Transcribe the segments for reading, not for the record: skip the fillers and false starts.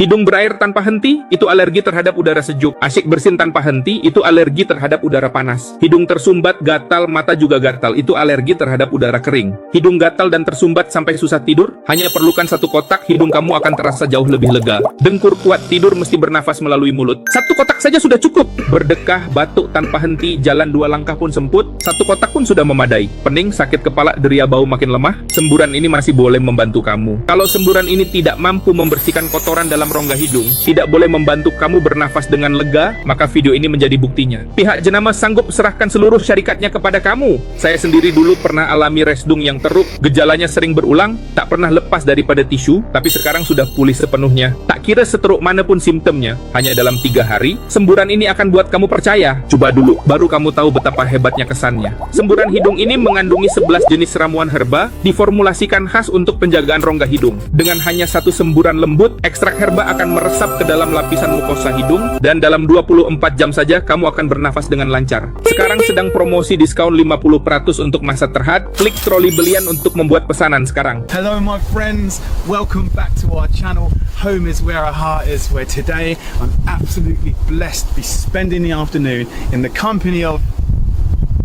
Hidung berair tanpa henti, itu alergi terhadap udara sejuk. Asyik bersin tanpa henti, itu alergi terhadap udara panas. Hidung tersumbat, gatal, mata juga gatal, itu alergi terhadap udara kering. Hidung gatal dan tersumbat sampai susah tidur, hanya perlukan satu kotak, hidung kamu akan terasa jauh lebih lega. Dengkur kuat tidur mesti bernafas melalui mulut. Satu kotak saja sudah cukup. Berdekah, batuk tanpa henti, jalan 2 langkah pun semput, satu kotak pun sudah memadai. Pening, sakit kepala, deria bau makin lemah, semburan ini masih boleh membantu kamu. Kalau semburan ini tidak mampu membersihkan kotoran dalam rongga hidung, tidak boleh membantu kamu bernafas dengan lega, maka video ini menjadi buktinya. Pihak jenama sanggup serahkan seluruh syarikatnya kepada kamu. Saya sendiri dulu pernah alami resdung yang teruk, gejalanya sering berulang, tak pernah lepas daripada tisu, tapi sekarang sudah pulih sepenuhnya. Tak kira seteruk mana pun simptomnya, hanya dalam 3 hari, semburan ini akan buat kamu percaya. Coba dulu, baru kamu tahu betapa hebatnya kesannya. Semburan hidung ini mengandungi 11 jenis ramuan herba, diformulasikan khas untuk penjagaan rongga hidung. Dengan hanya satu semburan lembut, ekstrak herba akan meresap ke dalam lapisan mukosa hidung, dan dalam 24 jam saja kamu akan bernafas dengan lancar. Sekarang sedang promosi diskon 50% untuk masa terhad. Klik troli belian untuk membuat pesanan sekarang. Hello my friends, welcome back to our channel. Home is where our heart is, where today I'm absolutely blessed to be spending the afternoon in the company of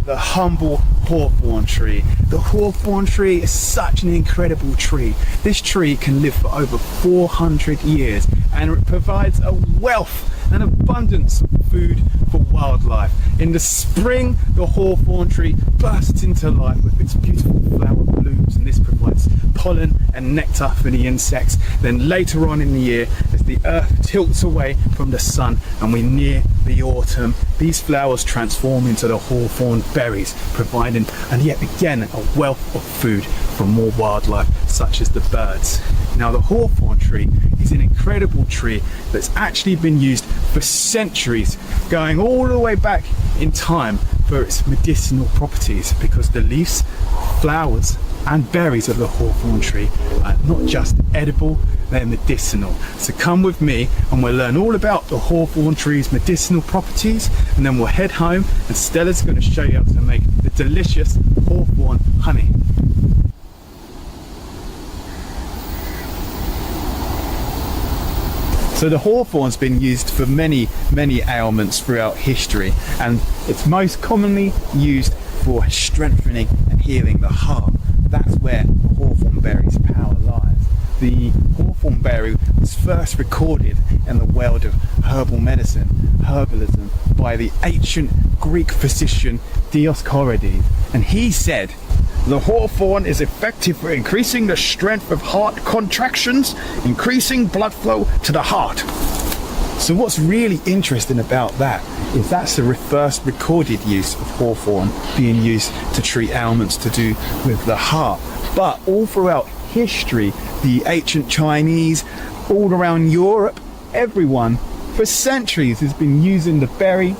the humble hawthorn tree. The hawthorn tree is such an incredible tree. This tree can live for over 400 years and it provides a wealth and abundance of food for wildlife. In the spring, the hawthorn tree bursts into life with its beautiful flower blooms, and this provides pollen and nectar for the insects. Then later on in the year, as the earth tilts away from the sun and we near the autumn, these flowers transform into the hawthorn berries, providing and yet again a wealth of food for more wildlife such as the birds. Now the hawthorn tree is an incredible tree that's actually been used for centuries, going all the way back in time for its medicinal properties, because the leaves, flowers and berries of the hawthorn tree are not just edible, they're medicinal. So come with me and we'll learn all about the hawthorn tree's medicinal properties, and then we'll head home and Stella's going to show you how to make the delicious hawthorn honey. So the hawthorn's been used for many ailments throughout history, and it's most commonly used for strengthening and healing the heart. That's where the hawthorn berry's power lies. The hawthorn berry was first recorded in the world of herbal medicine, herbalism, by the ancient Greek physician Dioscorides, and he said, "The hawthorn is effective for increasing the strength of heart contractions, increasing blood flow to the heart." So what's really interesting about that is that's the first recorded use of hawthorn being used to treat ailments to do with the heart. But all throughout history, the ancient Chinese, all around Europe, everyone for centuries has been using the berry,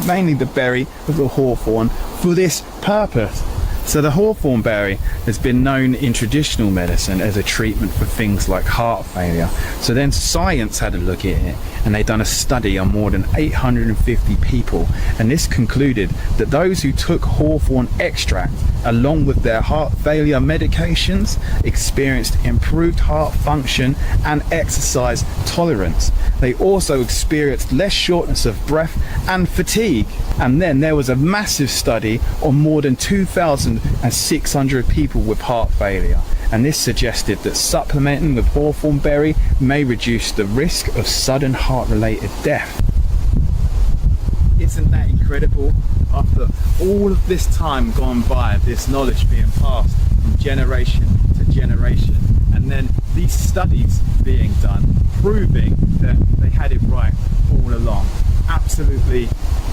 mainly the berry of the hawthorn, for this purpose. So the hawthorn berry has been known in traditional medicine as a treatment for things like heart failure. So then science had a look at it, and they done a study on more than 850 people, and this concluded that those who took hawthorn extract along with their heart failure medications experienced improved heart function and exercise tolerance. They also experienced less shortness of breath and fatigue. And then there was a massive study on more than 2,600 people with heart failure, and this suggested that supplementing with hawthorn berry may reduce the risk of sudden heart-related death. Isn't that incredible? After all of this time gone by, this knowledge being passed from generation to generation, and then these studies being done proving that they had it right all along. Absolutely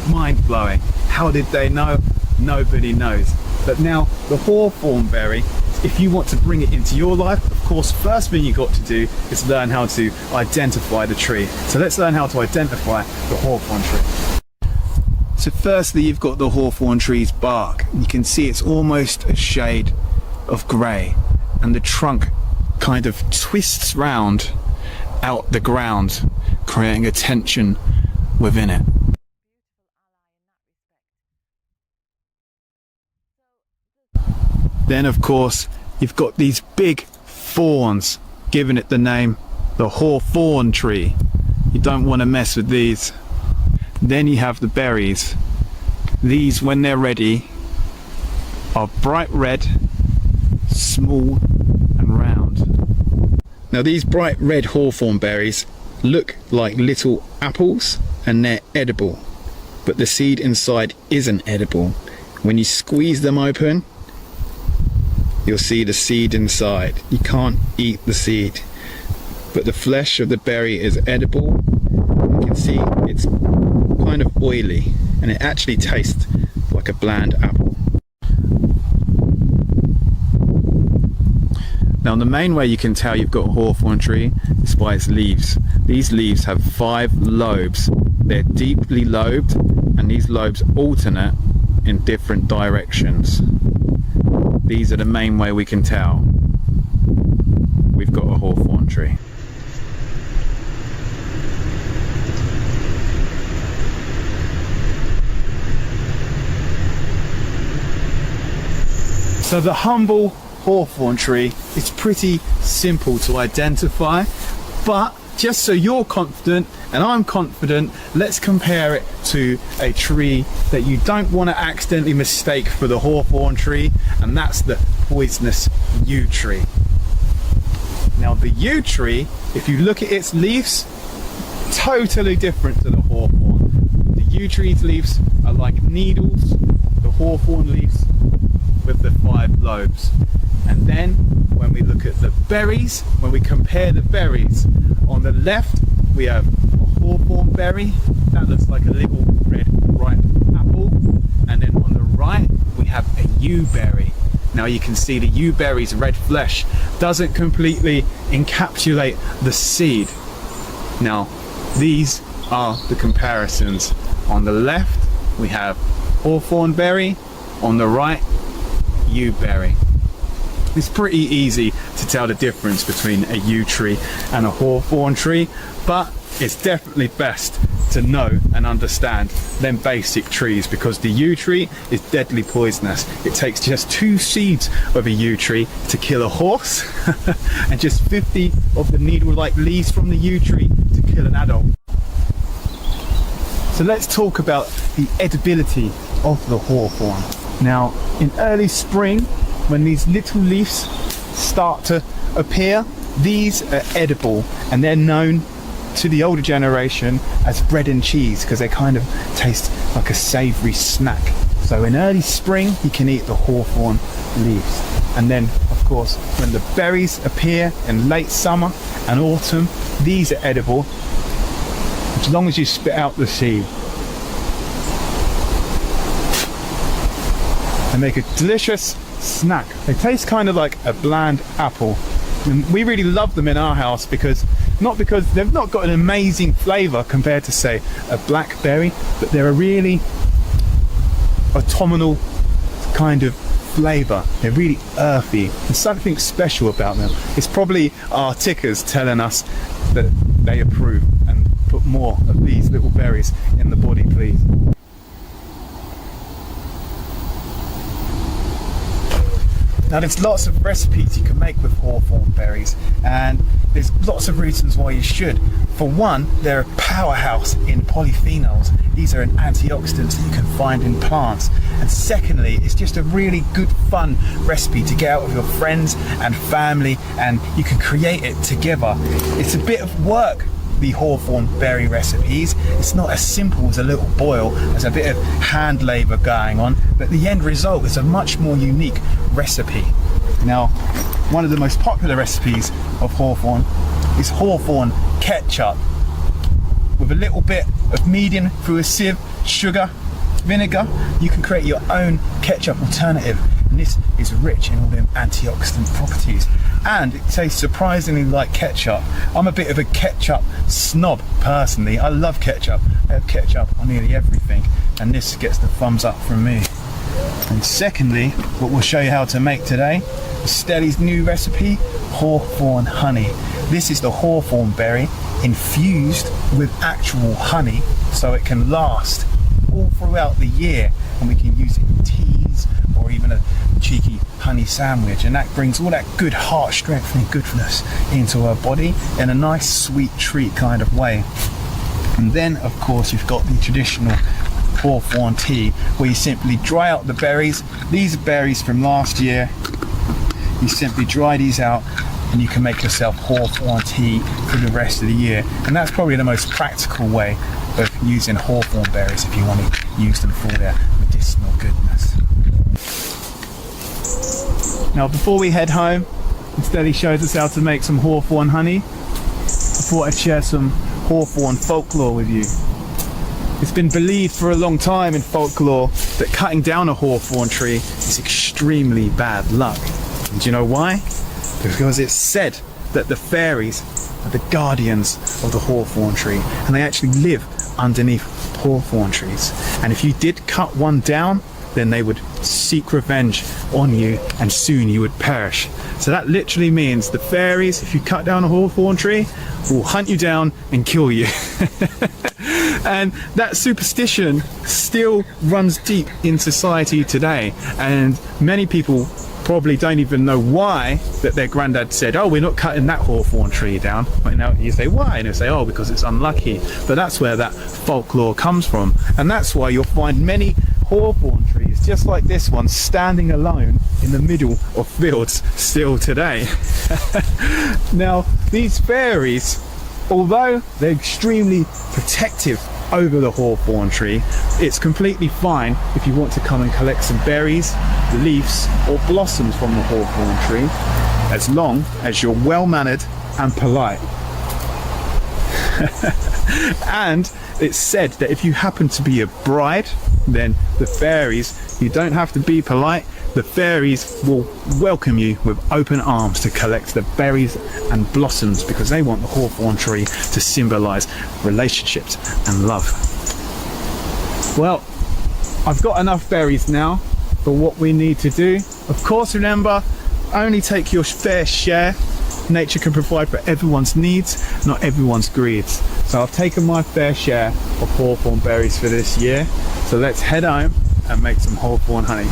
mind-blowing. How did they know? Nobody knows. But now the hawthorn berry, if you want to bring it into your life, of course, first thing you got to do is learn how to identify the tree. So let's learn how to identify the hawthorn tree. So firstly, you've got the hawthorn tree's bark. You can see it's almost a shade of grey, and the trunk kind of twists round out the ground, creating a tension within it. Then of course you've got these big thorns, giving it the name the hawthorn tree. You don't want to mess with these. Then you have the berries. These, when they're ready, are bright red, small and round. Now these bright red hawthorn berries look like little apples and they're edible, but the seed inside isn't edible. When you squeeze them open, you'll see the seed inside. You can't eat the seed, but the flesh of the berry is edible. You can see it's kind of oily and it actually tastes like a bland apple. Now the main way you can tell you've got a hawthorn tree is by its leaves. These leaves have 5 lobes. They're deeply lobed and these lobes alternate in different directions. These are the main way we can tell we've got a hawthorn tree. So the humble hawthorn tree is pretty simple to identify, but just so you're confident and I'm confident, let's compare it to a tree that you don't want to accidentally mistake for the hawthorn tree, and that's the poisonous yew tree. Now the yew tree, if you look at its leaves, totally different to the hawthorn. The yew tree's leaves are like needles, the hawthorn leaves with the 5 lobes. And then when we look at the berries, when we compare the berries, on the left we have a hawthorn berry that looks like a little red ripe apple, and then on the right we have a yew berry. Now you can see the yew berry's red flesh doesn't completely encapsulate the seed. Now these are the comparisons. On the left we have hawthorn berry, on the right yew berry. It's pretty easy to tell the difference between a yew tree and a hawthorn tree, but it's definitely best to know and understand them basic trees, because the yew tree is deadly poisonous. It takes just 2 seeds of a yew tree to kill a horse and just 50 of the needle-like leaves from the yew tree to kill an adult. So let's talk about the edibility of the hawthorn. Now in early spring, when these little leaves start to appear, these are edible and they're known to the older generation as bread and cheese because they kind of taste like a savoury snack. So in early spring you can eat the hawthorn leaves, and then of course when the berries appear in late summer and autumn, these are edible as long as you spit out the seed. They make a delicious snack. They taste kind of like a bland apple, and we really love them in our house because they've not got an amazing flavour compared to say a blackberry, but they're a really autumnal kind of flavour. They're really earthy. There's something special about them. It's probably our tickers telling us that they approve and put more of these little berries in the body, please. Now there's lots of recipes you can make with hawthorn berries, and there's lots of reasons why you should. For one, they're a powerhouse in polyphenols. These are antioxidants that you can find in plants. And secondly, it's just a really good fun recipe to get out with your friends and family, and you can create it together. It's a bit of work, the hawthorn berry recipes. It's not as simple as a little boil. There's a bit of hand labour going on, but the end result is a much more unique recipe. Now, one of the most popular recipes of hawthorn is hawthorn ketchup. With a little bit of medium through a sieve, sugar, vinegar, you can create your own ketchup alternative, and this is rich in all them antioxidant properties, and it tastes surprisingly like ketchup. I'm a bit of a ketchup snob personally. I love ketchup. I have ketchup on nearly everything, and this gets the thumbs up from me. And secondly, what we'll show you how to make today is Stelly's new recipe, hawthorn honey. This is the hawthorn berry infused with actual honey, so it can last all throughout the year, and we can use it in teas or even a cheeky honey sandwich, and that brings all that good heart strengthening goodness into her body in a nice sweet treat kind of way. And then of course you've got the traditional hawthorn tea, where you simply dry out the berries. These are berries from last year. You simply dry these out and you can make yourself hawthorn tea for the rest of the year. And that's probably the most practical way of using hawthorn berries if you want to use them for their medicinal goodness. Now before we head home, Steady shows us how to make some hawthorn honey. I thought I'd share some hawthorn folklore with you. It's been believed for a long time in folklore that cutting down a hawthorn tree is extremely bad luck. And do you know why? Because it's said that the fairies are the guardians of the hawthorn tree, and they actually live underneath hawthorn trees. And if you did cut one down, then they would seek revenge on you and soon you would perish. So that literally means the fairies, if you cut down a hawthorn tree, will hunt you down and kill you. And that superstition still runs deep in society today, and many people probably don't even know why that their granddad said, oh, we're not cutting that hawthorn tree down. But now you say, why? And they say, oh, because it's unlucky. But that's where that folklore comes from, and that's why you'll find many hawthorn trees just like this one standing alone in the middle of fields still today. Now these fairies, although they're extremely protective over the hawthorn tree, it's completely fine if you want to come and collect some berries, leaves or blossoms from the hawthorn tree, as long as you're well mannered and polite. And it's said that if you happen to be a bride, then the fairies, you don't have to be polite, the fairies will welcome you with open arms to collect the berries and blossoms, because they want the hawthorn tree to symbolize relationships and love. Well, I've got enough berries now for what we need to do. Of course, remember, only take your fair share. Nature can provide for everyone's needs, not everyone's greeds. So I've taken my fair share of hawthorn berries for this year. So let's head home and make some hawthorn honey.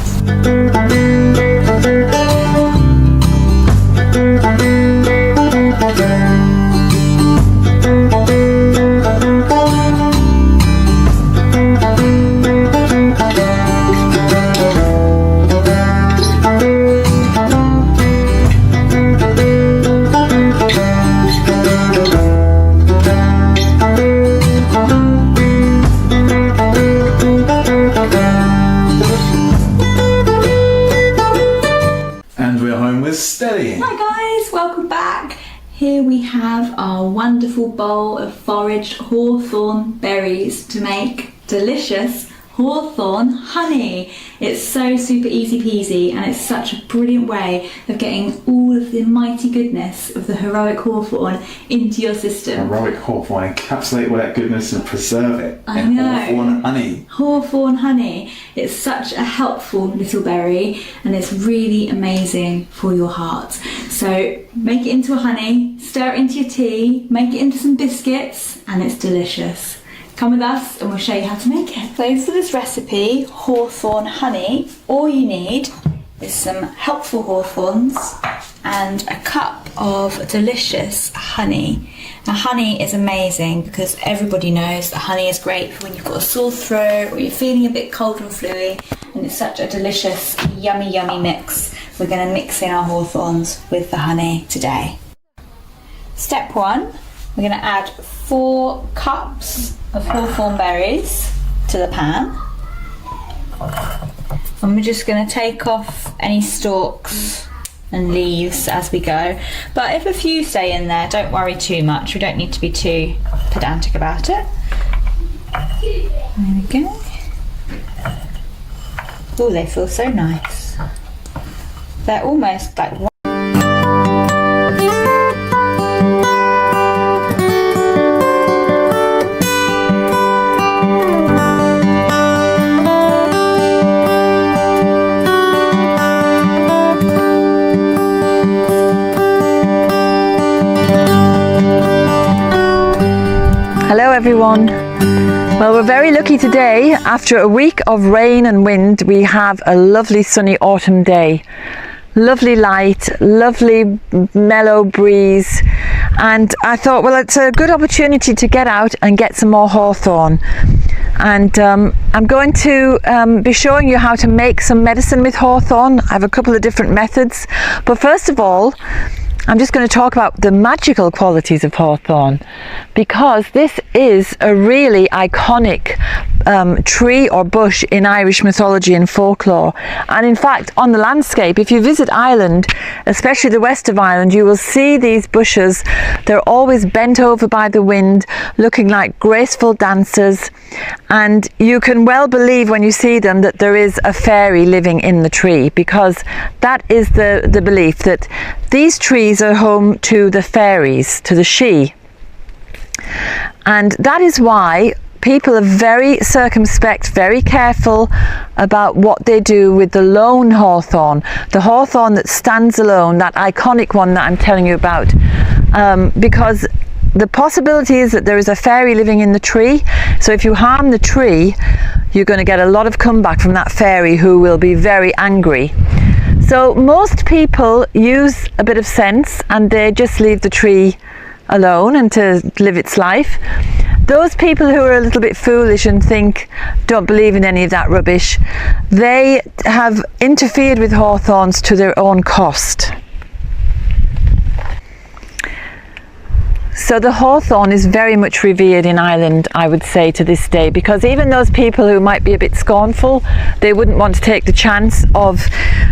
Steady. Hi guys, welcome back. Here we have our wonderful bowl of foraged hawthorn berries to make delicious hawthorn honey. It's so super easy peasy, and it's such a brilliant way of getting all of the mighty goodness of the heroic hawthorn into your system. Heroic hawthorn, encapsulate all that goodness and preserve it in hawthorn honey. Hawthorn honey. It's such a helpful little berry, and it's really amazing for your heart. So make it into a honey, stir it into your tea, make it into some biscuits, and it's delicious. Come with us and we'll show you how to make it. So for this recipe, hawthorn honey, all you need is some helpful hawthorns and a cup of delicious honey. Now honey is amazing because everybody knows that honey is great for when you've got a sore throat or you're feeling a bit cold and fluey, and it's such a delicious, yummy, yummy mix. We're going to mix in our hawthorns with the honey today. Step 1, we're going to add 4 cups of hawthorn berries to the pan, and we're just going to take off any stalks and leaves as we go, but if a few stay in there, don't worry too much. We don't need to be too pedantic about it. There we go. Oh, they feel so nice. They're almost like Hello everyone, Well, we're very lucky today. After a week of rain and wind, we have a lovely sunny autumn day. Lovely light, lovely mellow breeze, and I thought, well, it's a good opportunity to get out and get some more hawthorn. And I'm going to be showing you how to make some medicine with hawthorn. I have a couple of different methods, but first of all, I'm just going to talk about the magical qualities of hawthorn, because this is a really iconic tree or bush in Irish mythology and folklore. And in fact, on the landscape, if you visit Ireland, especially the west of Ireland, you will see these bushes. They're always bent over by the wind, looking like graceful dancers. And you can well believe when you see them that there is a fairy living in the tree, because that is the belief that these trees are home to the fairies, to the Sidhe. And that is why people are very circumspect, very careful about what they do with the lone hawthorn, the hawthorn that stands alone, that iconic one that I'm telling you about, because the possibility is that there is a fairy living in the tree. So if you harm the tree, you're going to get a lot of comeback from that fairy, who will be very angry. So most people use a bit of sense and they just leave the tree alone and to live its life. Those people who are a little bit foolish and don't believe in any of that rubbish, they have interfered with hawthorns to their own cost. So the hawthorn is very much revered in Ireland, I would say, to this day, because even those people who might be a bit scornful, they wouldn't want to take the chance of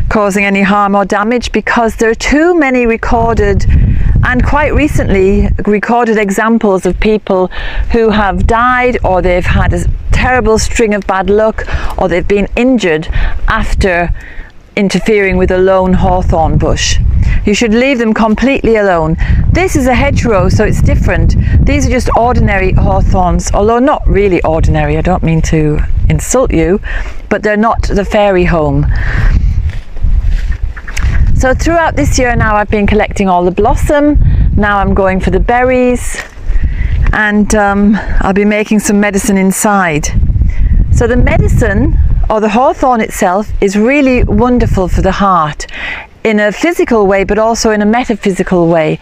causing any harm or damage, because there are too many recorded, and quite recently recorded, examples of people who have died, or they've had a terrible string of bad luck, or they've been injured after interfering with a lone hawthorn bush. You should leave them completely alone. This is a hedgerow, so it's different. These are just ordinary hawthorns, although not really ordinary. I don't mean to insult you, but they're not the fairy home. So throughout this year now, I've been collecting all the blossom. Now I'm going for the berries, and I'll be making some medicine inside. So the medicine, or the hawthorn itself, is really wonderful for the heart in a physical way, but also in a metaphysical way.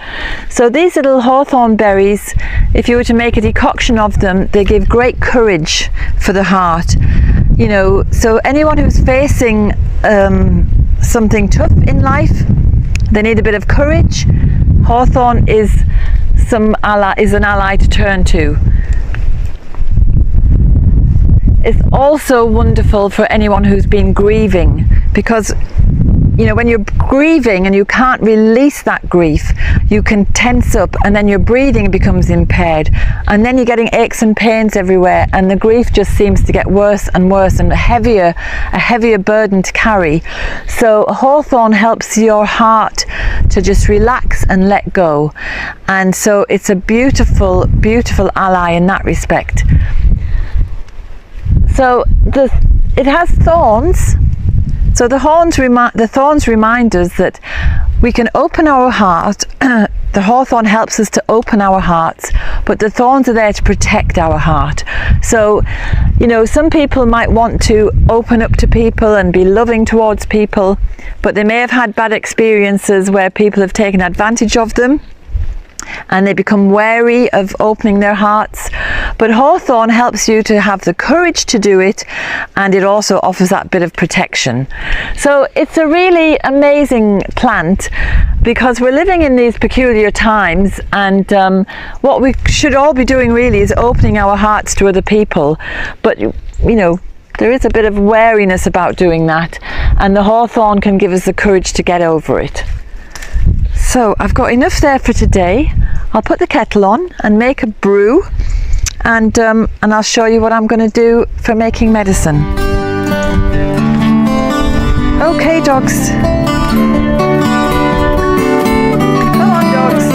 So these little hawthorn berries, if you were to make a decoction of them, they give great courage for the heart. You know, so anyone who's facing something tough in life, they need a bit of courage. Hawthorn is an ally to turn to. It's also wonderful for anyone who's been grieving, because you know, when you're grieving and you can't release that grief, you can tense up, and then your breathing becomes impaired, and then you're getting aches and pains everywhere, and the grief just seems to get worse and worse, and a heavier burden to carry. So hawthorn helps your heart to just relax and let go, and so it's a beautiful, beautiful ally in that respect. So it has thorns. So the thorns remind us that we can open our heart. The hawthorn helps us to open our hearts, but the thorns are there to protect our heart. So, you know, some people might want to open up to people and be loving towards people, but they may have had bad experiences where people have taken advantage of them, and they become wary of opening their hearts. But hawthorn helps you to have the courage to do it, and it also offers that bit of protection. So it's a really amazing plant, because we're living in these peculiar times, and what we should all be doing really is opening our hearts to other people. But you know, there is a bit of wariness about doing that, and the hawthorn can give us the courage to get over it. So I've got enough there for today. I'll put the kettle on and make a brew, and I'll show you what I'm going to do for making medicine. Okay, dogs. Come on, dogs.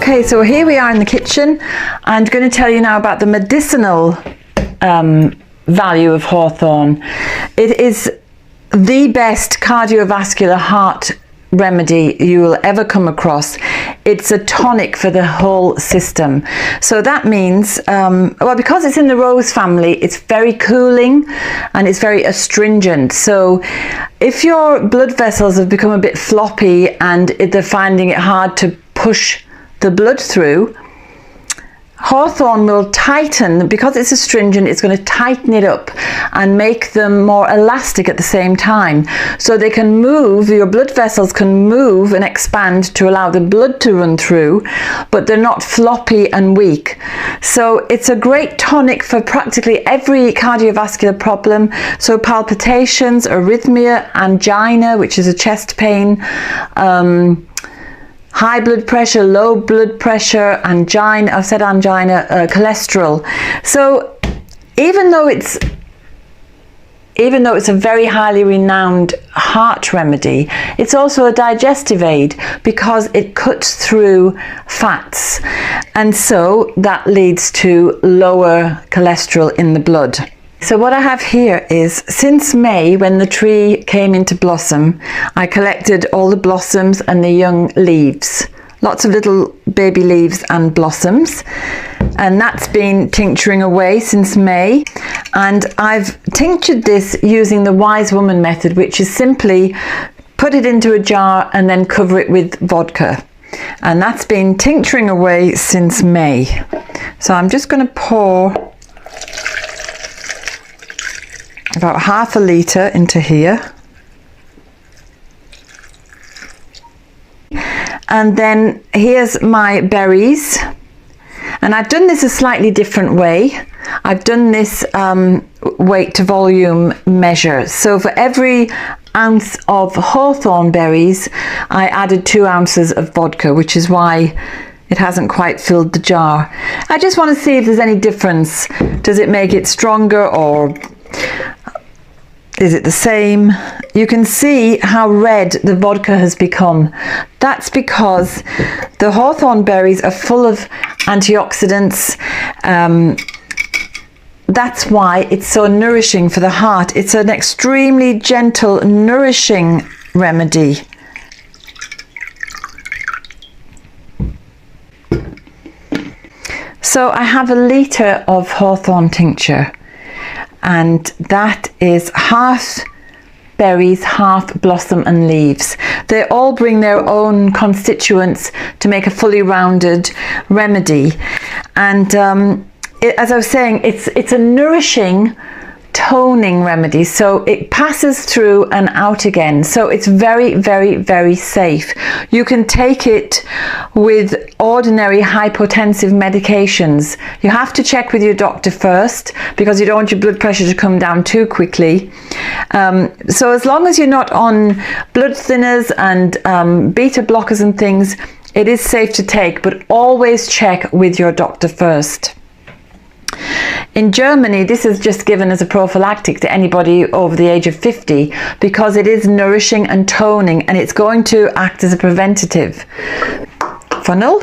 Okay, so here we are in the kitchen. I'm going to tell you now about the medicinal value of hawthorn. It is the best cardiovascular heart remedy you will ever come across. It's a tonic for the whole system. So that means, well, because it's in the rose family, it's very cooling and it's very astringent. So if your blood vessels have become a bit floppy and they're finding it hard to push the blood through, hawthorn will tighten. Because it's astringent, it's going to tighten it up and make them more elastic at the same time, so they can move, your blood vessels can move and expand to allow the blood to run through, but they're not floppy and weak. So it's a great tonic for practically every cardiovascular problem, so palpitations, arrhythmia, angina, which is a chest pain, high blood pressure, low blood pressure, angina, I've said angina, cholesterol. So even though it's a very highly renowned heart remedy, it's also a digestive aid because it cuts through fats, and so that leads to lower cholesterol in the blood. So what I have here is, since May, when the tree came into blossom, I collected all the blossoms and the young leaves, lots of little baby leaves and blossoms, and that's been tincturing away since May. And I've tinctured this using the Wise Woman method, which is simply put it into a jar and then cover it with vodka, and that's been tincturing away since May. So I'm just going to pour about half a litre into here, and then here's my berries, and I've done this a slightly different way. I've done this weight to volume measure. So for every ounce of hawthorn berries, I added 2 ounces of vodka, which is why it hasn't quite filled the jar. I just want to see if there's any difference. Does it make it stronger, or is it the same? You can see how red the vodka has become. That's because the hawthorn berries are full of antioxidants. That's why it's so nourishing for the heart. It's an extremely gentle, nourishing remedy. So I have a litre of hawthorn tincture, and that is half berries, half blossom and leaves. They all bring their own constituents to make a fully rounded remedy. And as I was saying, it's a nourishing, toning remedy, so it passes through and out again, so it's very, very, very safe. You can take it with ordinary hypotensive medications. You have to check with your doctor first, because you don't want your blood pressure to come down too quickly. So as long as you're not on blood thinners and beta blockers and things, it is safe to take, but always check with your doctor first. In Germany, this is just given as a prophylactic to anybody over the age of 50, because it is nourishing and toning, and it's going to act as a preventative. Funnel.